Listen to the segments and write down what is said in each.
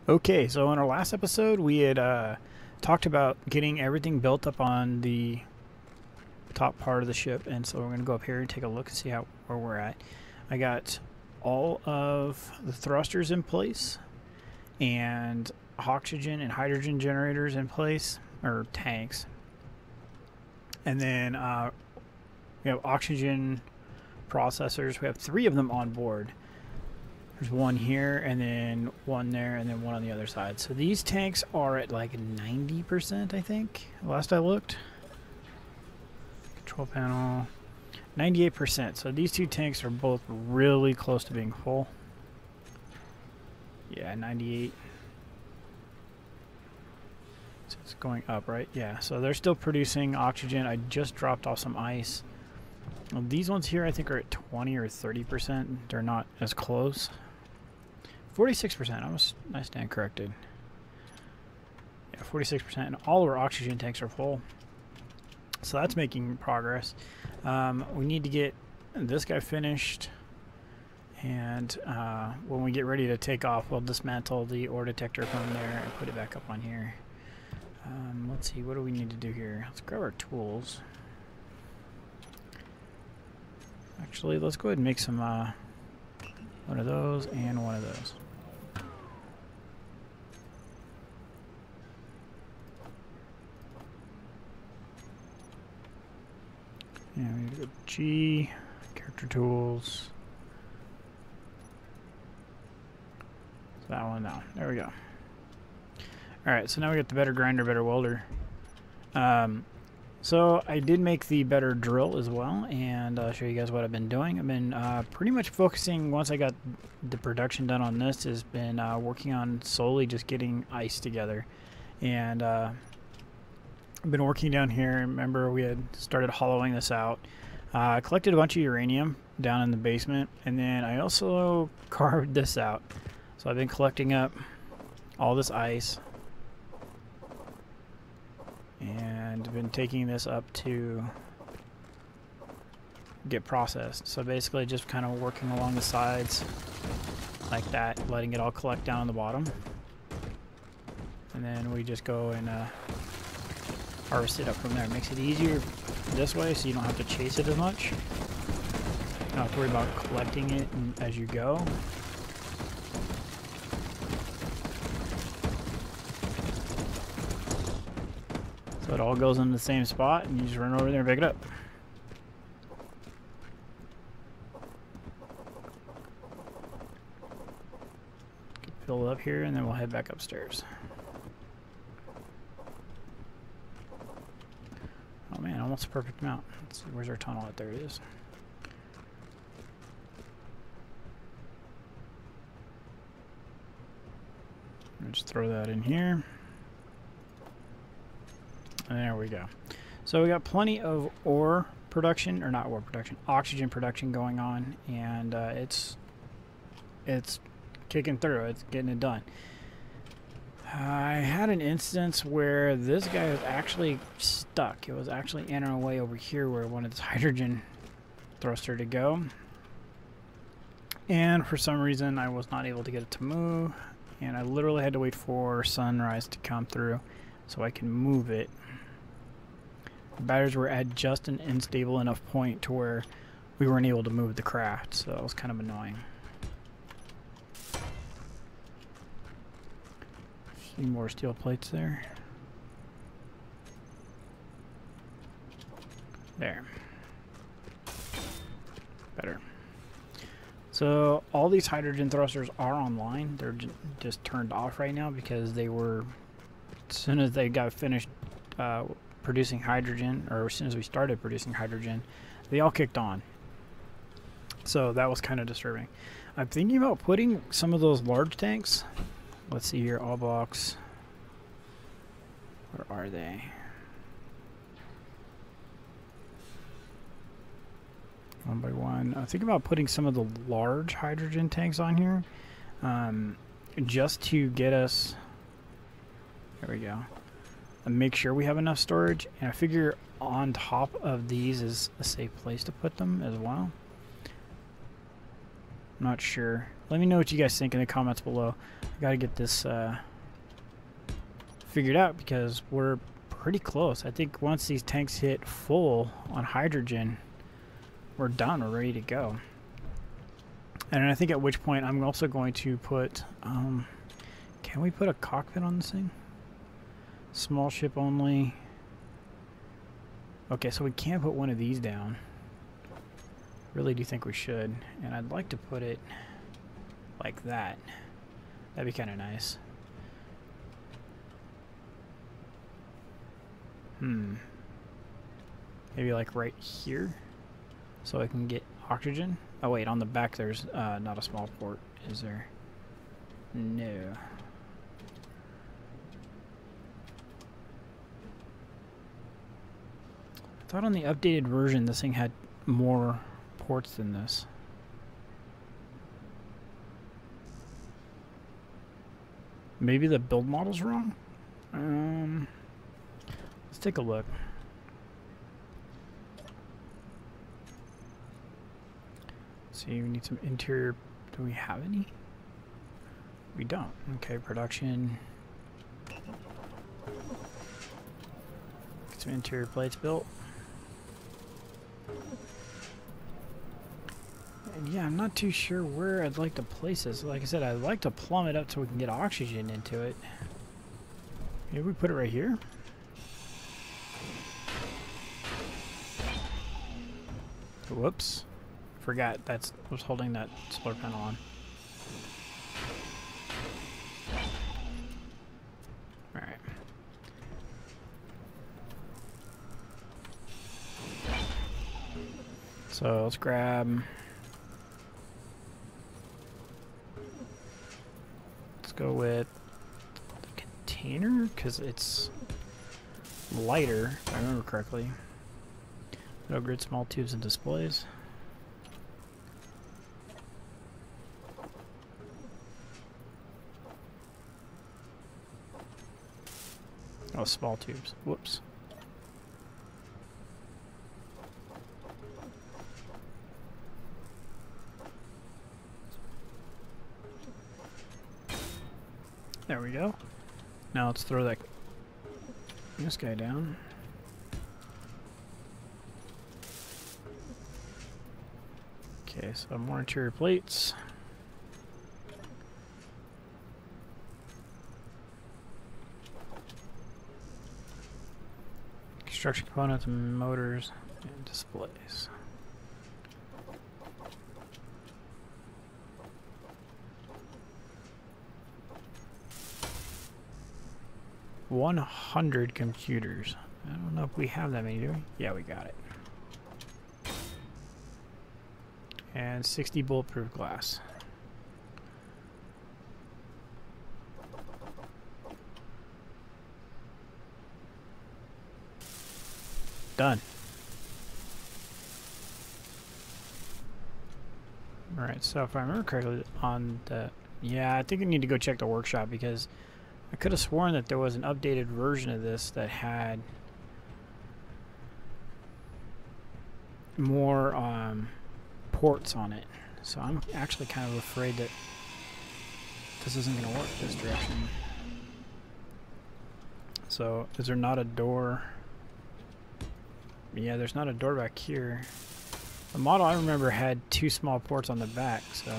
Okay, so in our last episode, we had talked about getting everything built up on the top part of the ship, and so we're going to go up here and take a look and see where we're at. I got all of the thrusters in place, and oxygen and hydrogen generators in place, or tanks. And then we have oxygen processors. We have 3 of them on board. There's one here, and then one there, and then one on the other side. So these tanks are at like 90%, I think, last I looked. Control panel, 98%. So these 2 tanks are both really close to being full. Yeah, 98. So it's going up, right? Yeah, so they're still producing oxygen. I just dropped off some ice. Well, these ones here I think are at 20 or 30%. They're not as close. 46%. I stand corrected. Yeah, 46%. And all of our oxygen tanks are full. So that's making progress. We need to get this guy finished. And when we get ready to take off, we'll dismantle the ore detector from there and put it back up on here. Let's see, what do we need to do here? Let's grab our tools. Actually, let's go ahead and make some one of those and one of those. And we need to go G, character tools. So that one now. There we go. Alright, so now we got the better grinder, better welder. So I did make the better drill as well, and I'll show you guys what I've been doing. I've been pretty much focusing, once I got the production done on this, has been working on solely just getting ice together. And I've been working down here. Remember, we had started hollowing this out. I collected a bunch of uranium down in the basement, and then I also carved this out. So I've been collecting up all this ice and been taking this up to get processed. So basically just kind of working along the sides like that, letting it all collect down on the bottom. And then we just go and harvest it up from there. It makes it easier this way so you don't have to chase it as much. You don't have to worry about collecting it as you go. So it all goes in the same spot, and you just run over there and pick it up. Fill it up here, and then we'll head back upstairs. Oh man, almost a perfect amount. Let's see, where's our tunnel at? There it is. I'll just throw that in here. And there we go. So we got plenty of ore production, or not ore production, oxygen production going on, and it's kicking through. It's getting it done. I had an instance where this guy was actually stuck. It was actually in our way over here where I wanted this hydrogen thruster to go. And for some reason I was not able to get it to move, and I literally had to wait for sunrise to come through so I can move it. The batteries were at just an unstable enough point to where we weren't able to move the craft, so that was kind of annoying. See more steel plates there. There. Better. So all these hydrogen thrusters are online. They're just turned off right now because they were, as soon as they got finished producing hydrogen, or as soon as we started producing hydrogen, they all kicked on. So that was kind of disturbing. I'm thinking about putting some of those large tanks. Let's see here, all box. Where are they? One by one. I'm thinking about putting some of the large hydrogen tanks on here, just to get us. There we go. And make sure we have enough storage. And I figure on top of these is a safe place to put them as well. I'm not sure. Let me know what you guys think in the comments below. I gotta get this figured out because we're pretty close. I think once these tanks hit full on hydrogen, we're done. We're ready to go. And I think at which point I'm also going to put... can we put a cockpit on this thing? Small ship only. Okay, so we can't put one of these down. Really do think we should. And I'd like to put it like that. That'd be kind of nice. Maybe like right here, so I can get oxygen. Oh wait, on the back there's not a small port, is there? No. I thought on the updated version this thing had more ports than this. Maybe the build model's wrong? Let's take a look. See, we need some interior. Do we have any? We don't. Okay, production. Get some interior plates built. And yeah, I'm not too sure where I'd like to place this. Like I said, I'd like to plumb it up so we can get oxygen into it. Maybe we put it right here? Whoops. Forgot that's was holding that solar panel on. Alright. So let's grab... Let's go with the container, because it's lighter, if I remember correctly. No grid, small tubes and displays. Oh, small tubes. Whoops. There we go. Now let's throw this guy down. Okay, so more interior plates. Construction components, motors, and displays. $100 computers. I don't know if we have that many, do we? Yeah, we got it. And 60 bulletproof glass. Done. Alright, so if I remember correctly on the... Yeah, I think I need to go check the workshop because I could have sworn that there was an updated version of this that had more ports on it. So I'm actually kind of afraid that this isn't going to work this direction. So, is there not a door? Yeah, there's not a door back here. The model I remember had 2 small ports on the back, so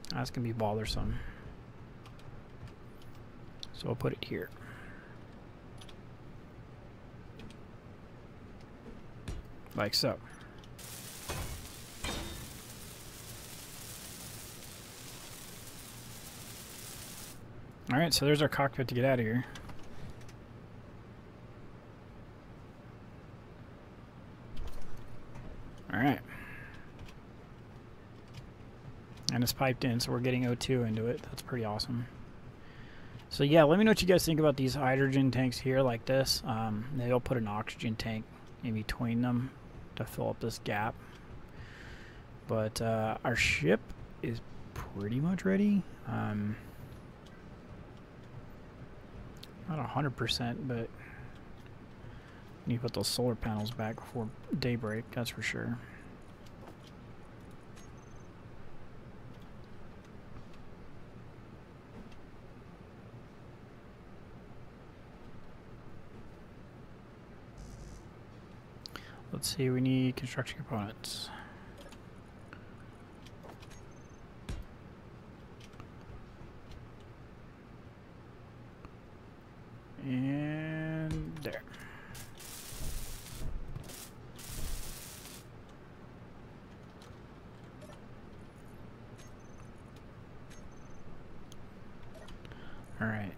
that's going to be bothersome. So I'll put it here. Like so. Alright, so there's our cockpit to get out of here. Alright. And it's piped in, so we're getting O2 into it. That's pretty awesome. So yeah, let me know what you guys think about these hydrogen tanks here like this. They'll put an oxygen tank in between them to fill up this gap. But our ship is pretty much ready. Not 100%, but need to put those solar panels back before daybreak, that's for sure. let's see, we need construction components. And there. All right.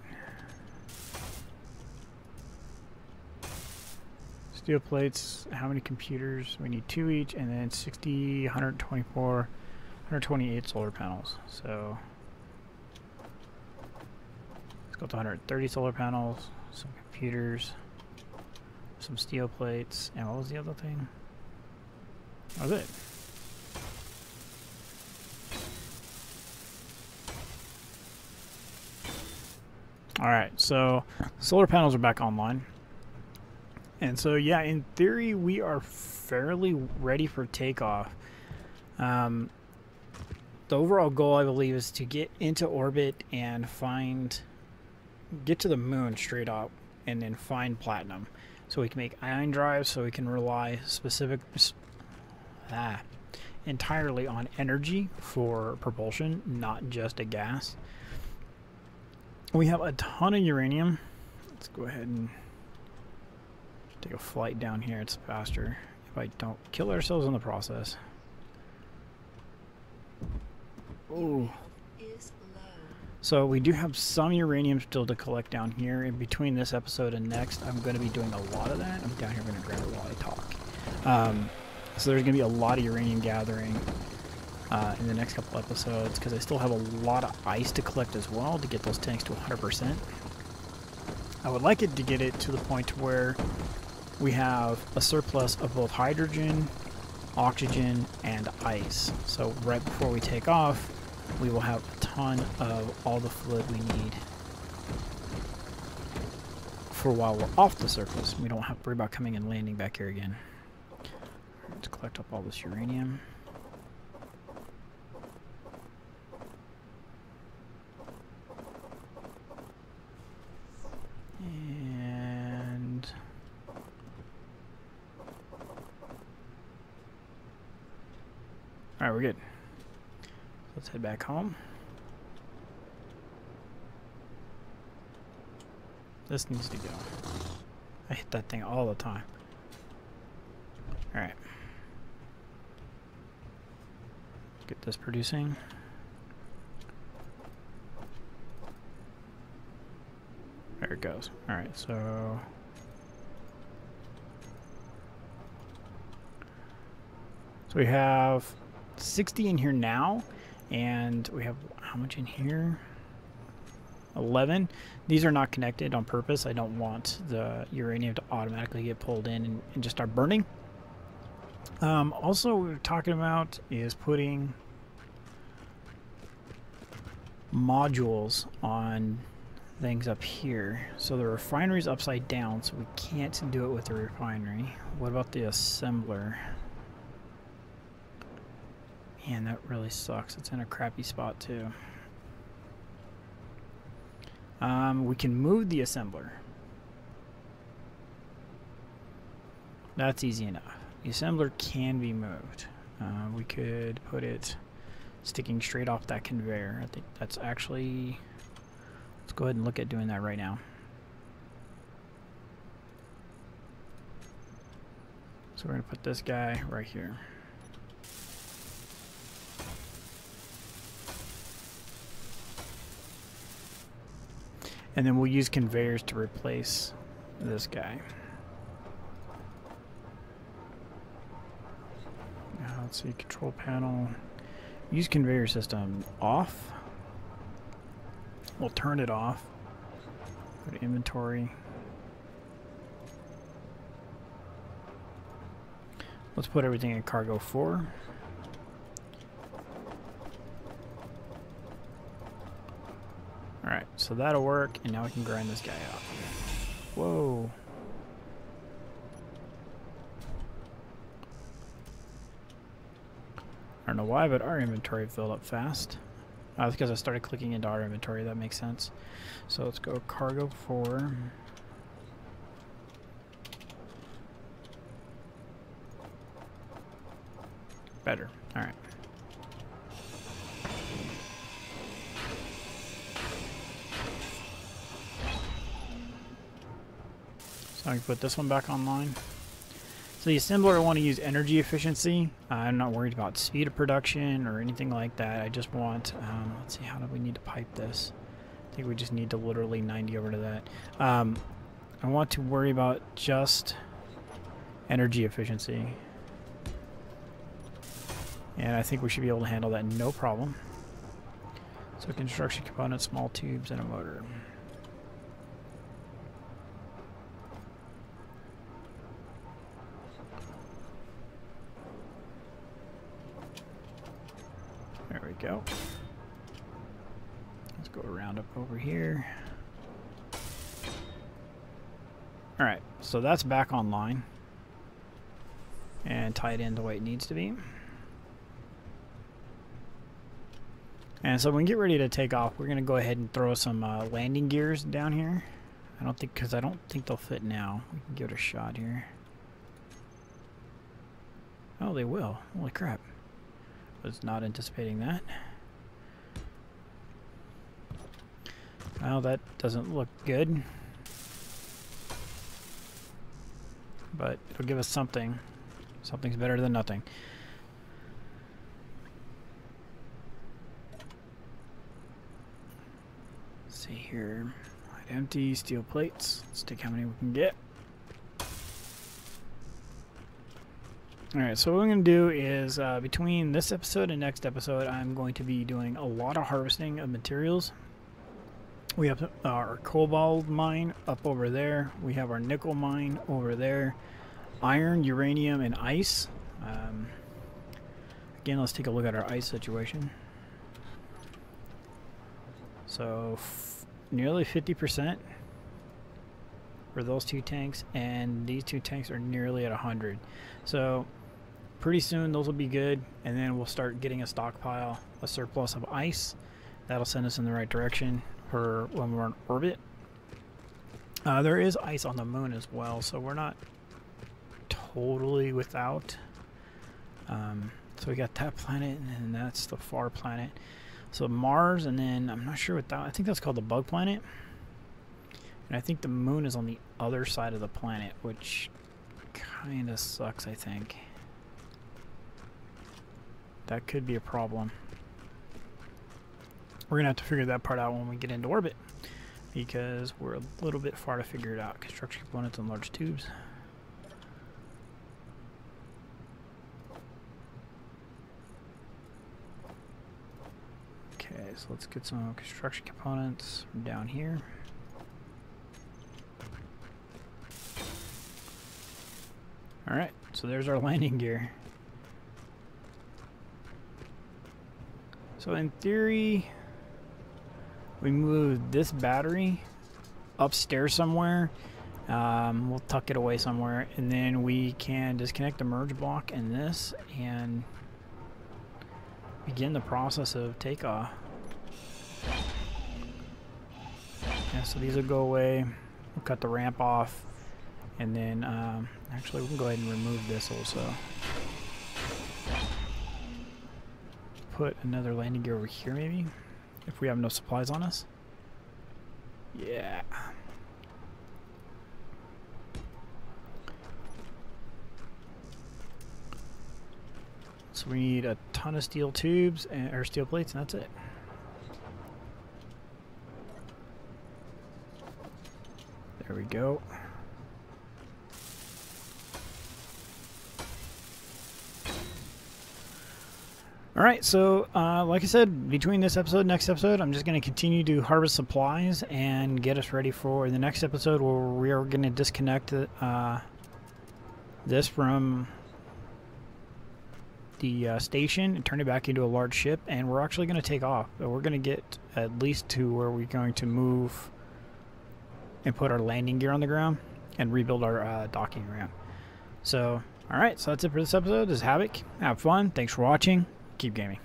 Steel plates, how many computers? We need 2 each, and then 60, 124, 128 solar panels. So let's go to 130 solar panels, some computers, some steel plates, and what was the other thing? That was it. Alright, so solar panels are back online. And so, yeah, in theory, we are fairly ready for takeoff. The overall goal, I believe, is to get into orbit and get to the moon straight up, and then find platinum. So we can make ion drives, so we can rely entirely on energy for propulsion, not just a gas. We have a ton of uranium. Let's go ahead and take a flight down here. It's faster if I don't kill ourselves in the process. Ooh. So we do have some uranium still to collect down here. In between this episode and next, I'm going to be doing a lot of that. I'm down here going to grab it while I talk. So there's going to be a lot of uranium gathering in the next couple episodes, because I still have a lot of ice to collect as well to get those tanks to 100%. I would like it to get it to the point where we have a surplus of both hydrogen, oxygen, and ice. So right before we take off, we will have a ton of all the fluid we need for while we're off the surface. We don't have to worry about coming and landing back here again. Let's collect up all this uranium. And all right, we're good. Let's head back home. This needs to go. I hit that thing all the time. All right. Get this producing. There it goes. All right, so we have 60 in here now, and we have how much in here? 11. These are not connected on purpose. I don't want the uranium to automatically get pulled in and just start burning. Also, what we're talking about is putting modules on things up here. So the refinery's upside down, so we can't do it with the refinery. What about the assembler? Man, that really sucks. It's in a crappy spot too. We can move the assembler. That's easy enough. The assembler can be moved. We could put it sticking straight off that conveyor. I think that's actually... Let's go ahead and look at doing that right now. So we're going to put this guy right here. And then we'll use conveyors to replace this guy. Now, let's see, control panel. Use conveyor system off. We'll turn it off. Go to inventory. Let's put everything in cargo 4. Alright, so that'll work, and now we can grind this guy out. Whoa. I don't know why, but our inventory filled up fast. That's because I started clicking into our inventory. That makes sense. So let's go cargo 4. Better. All right. So I can put this one back online. So the assembler, I want to use energy efficiency. I'm not worried about speed of production or anything like that. I just want, let's see, how do we need to pipe this? I think we just need to literally 90 over to that. I want to worry about just energy efficiency. And I think we should be able to handle that no problem. So construction components, small tubes, and a motor. There we go. Let's go around up over here. Alright, so that's back online. And tied in the way it needs to be. And so when we get ready to take off, we're going to go ahead and throw some landing gears down here. Because I don't think they'll fit now. We can give it a shot here. Oh, they will. Holy crap. Was not anticipating that. Well, that doesn't look good. But it'll give us something. Something's better than nothing. Let's see here. Light empty, steel plates. Let's take how many we can get. Alright, so what I'm going to do is, between this episode and next episode, I'm going to be doing a lot of harvesting of materials. We have our cobalt mine up over there. We have our nickel mine over there. Iron, uranium, and ice. Again, let's take a look at our ice situation. So, nearly 50% for those two tanks, and these two tanks are nearly at 100. So, pretty soon those will be good, and then we'll start getting a stockpile, a surplus of ice. That'll send us in the right direction for when we're in orbit. There is ice on the moon as well, so we're not totally without. So we got that planet, and then that's the far planet. So Mars, and then I'm not sure what that, I think that's called the bug planet. And I think the moon is on the other side of the planet, which kind of sucks, I think. That could be a problem. We're going to have to figure that part out when we get into orbit, because we're a little bit far to figure it out. Construction components and large tubes. Okay, so let's get some construction components from down here. Alright, so there's our landing gear. So in theory, we move this battery upstairs somewhere. We'll tuck it away somewhere, and then we can disconnect the merge block and this, and begin the process of takeoff. Yeah, so these will go away. We'll cut the ramp off, and then actually we can go ahead and remove this also. Put another landing gear over here maybe, if we have no supplies on us. Yeah. So we need a ton of steel tubes or steel plates, and that's it. There we go. Alright, so like I said, between this episode and next episode, I'm just going to continue to harvest supplies and get us ready for the next episode, where we are going to disconnect this from the station and turn it back into a large ship, and we're actually going to take off. We're going to get at least to where we're going to move and put our landing gear on the ground and rebuild our docking ramp. So, alright, so that's it for this episode. This is Havoc. Have fun. Thanks for watching. Keep gaming.